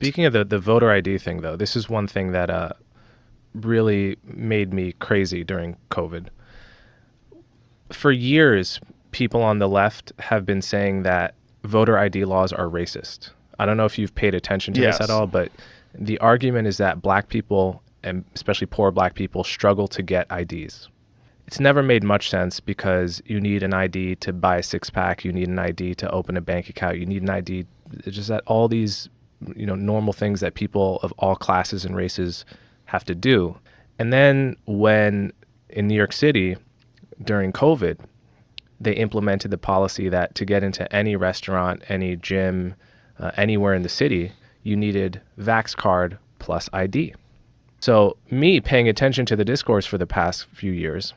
Speaking of the voter ID thing, though, this is one thing that really made me crazy during COVID. For years, people on the left have been saying that voter ID laws are racist. I don't know if you've paid attention to this at all, but the argument is that black people, and especially poor black people, struggle to get IDs. It's never made much sense because you need an ID to buy a six-pack, you need an ID to open a bank account, you need an ID. It's just that all these, normal things that people of all classes and races have to do. And then when in New York City during COVID, they implemented the policy that to get into any restaurant, any gym, anywhere in the city, you needed Vax card plus ID. So me paying attention to the discourse for the past few years,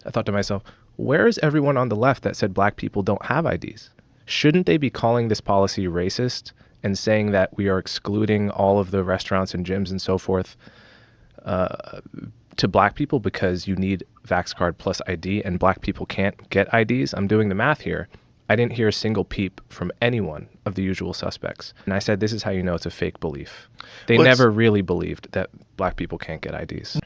I thought to myself, where is everyone on the left that said black people don't have IDs? Shouldn't they be calling this policy racist and saying that we are excluding all of the restaurants and gyms and so forth to black people because you need Vax card plus ID and black people can't get IDs? I'm doing the math here. I didn't hear a single peep from anyone of the usual suspects. And I said, this is how you know it's a fake belief. They never really believed that black people can't get IDs.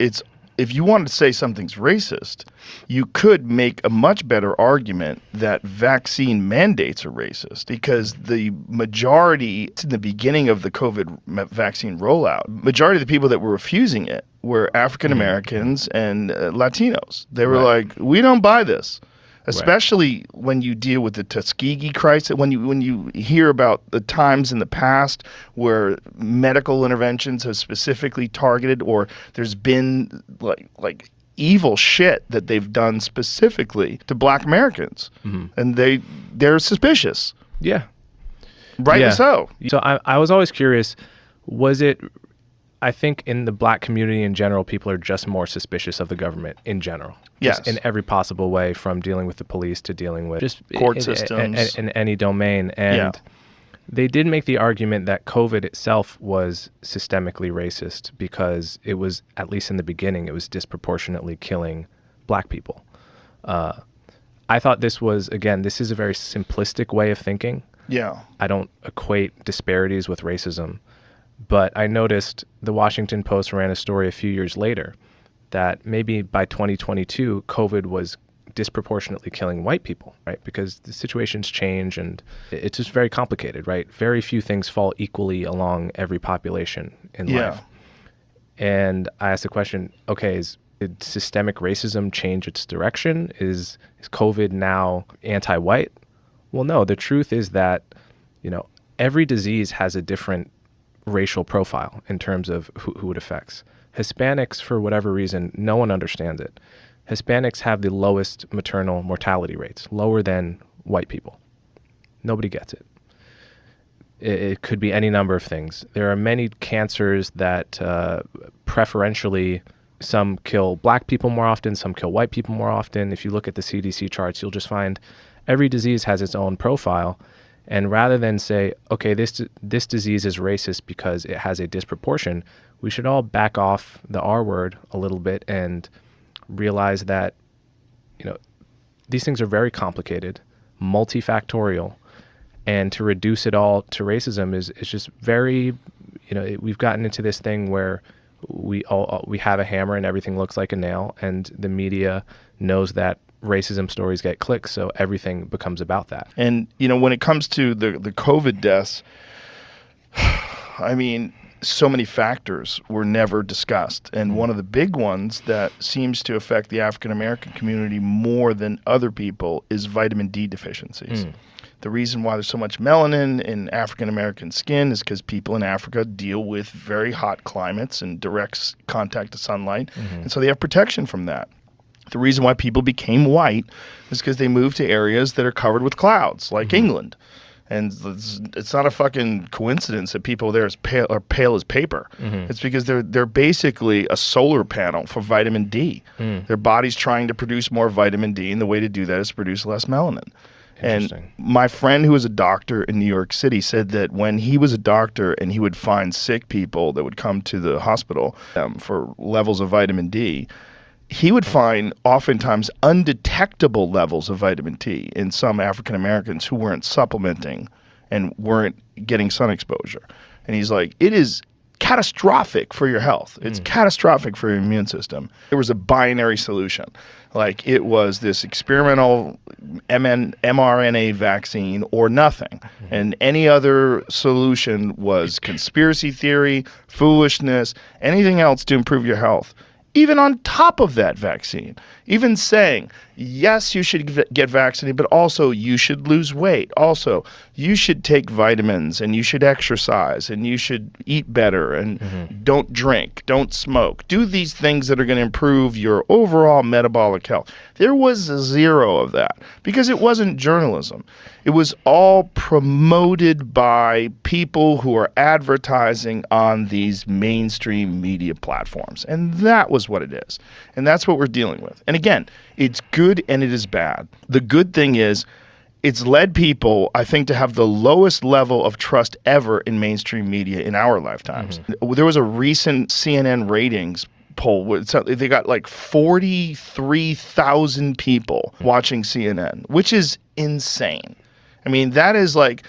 If you wanted to say something's racist, you could make a much better argument that vaccine mandates are racist, because the majority, in the beginning of the COVID vaccine rollout, majority of the people that were refusing it were African Americans and Latinos. They were like, we don't buy this. Especially when you deal with the Tuskegee crisis, when you hear about the times in the past where medical interventions have specifically targeted, or there's been like evil shit that they've done specifically to black Americans, and they're suspicious. Yeah, rightly so. So I was always curious, was it? I think in the black community in general, people are just more suspicious of the government in general. Yes. In every possible way, from dealing with the police to dealing with just court systems. In any domain. And they did make the argument that COVID itself was systemically racist because it was, at least in the beginning, it was disproportionately killing black people. I thought this was, again, this is a very simplistic way of thinking. Yeah. I don't equate disparities with racism. But I noticed the Washington Post ran a story a few years later that maybe by 2022, COVID was disproportionately killing white people, right? Because the situations change and it's just very complicated, right? Very few things fall equally along every population in life. And I asked the question, okay, did systemic racism change its direction? Is COVID now anti-white? Well, no, the truth is that, every disease has a different racial profile in terms of who it affects. Hispanics, for whatever reason, no one understands it. Hispanics have the lowest maternal mortality rates, lower than white people. Nobody gets it. It could be any number of things. There are many cancers that preferentially, some kill black people more often, some kill white people more often. If you look at the CDC charts, you'll just find every disease has its own profile. And rather than say, okay, this disease is racist because it has a disproportion, we should all back off the R word a little bit and realize that, these things are very complicated, multifactorial, and to reduce it all to racism is just very, we've gotten into this thing where we have a hammer and everything looks like a nail, and the media knows that racism stories get clicks, so everything becomes about that. And when it comes to the COVID deaths, I mean, so many factors were never discussed, and one of the big ones that seems to affect the African American community more than other people is vitamin D deficiencies. The reason why there's so much melanin in African American skin is because people in Africa deal with very hot climates and direct contact to sunlight, and so they have protection from that. The reason why people became white is because they moved to areas that are covered with clouds, like England. And it's not a fucking coincidence that people there are pale as paper. It's because they're basically a solar panel for vitamin D. Their body's trying to produce more vitamin D, and the way to do that is to produce less melanin. And my friend who was a doctor in New York City said that when he was a doctor and he would find sick people that would come to the hospital for levels of vitamin D, he would find oftentimes undetectable levels of vitamin D in some African Americans who weren't supplementing and weren't getting sun exposure. And he's like, it is catastrophic for your health. It's catastrophic for your immune system. There was a binary solution. Like, it was this experimental mRNA vaccine or nothing. And any other solution was conspiracy theory, foolishness, anything else to improve your health. Even on top of that vaccine, even saying, yes, you should get vaccinated, but also you should lose weight. Also, you should take vitamins and you should exercise and you should eat better and don't drink, don't smoke. Do these things that are going to improve your overall metabolic health. There was zero of that because it wasn't journalism. It was all promoted by people who are advertising on these mainstream media platforms. And that was what it is. And that's what we're dealing with. And again, it's good and it is bad. The good thing is it's led people, I think, to have the lowest level of trust ever in mainstream media in our lifetimes. There was a recent CNN ratings poll where they got like 43,000 people watching CNN, which is insane. I mean, that's like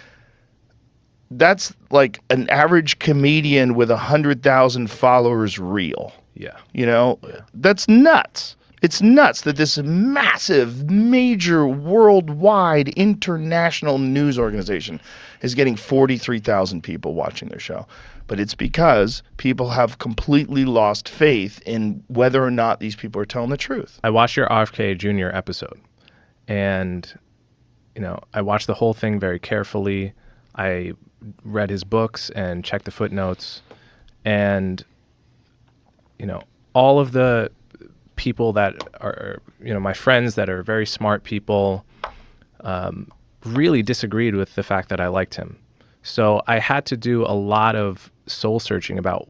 an average comedian with 100,000 followers reel. Yeah. You know, that's nuts. It's nuts that this massive, major, worldwide, international news organization is getting 43,000 people watching their show. But it's because people have completely lost faith in whether or not these people are telling the truth. I watched your RFK Jr. episode, and I watched the whole thing very carefully. I read his books and checked the footnotes, and all of the people that are my friends that are very smart people really disagreed with the fact that I liked him. So I had to do a lot of soul searching about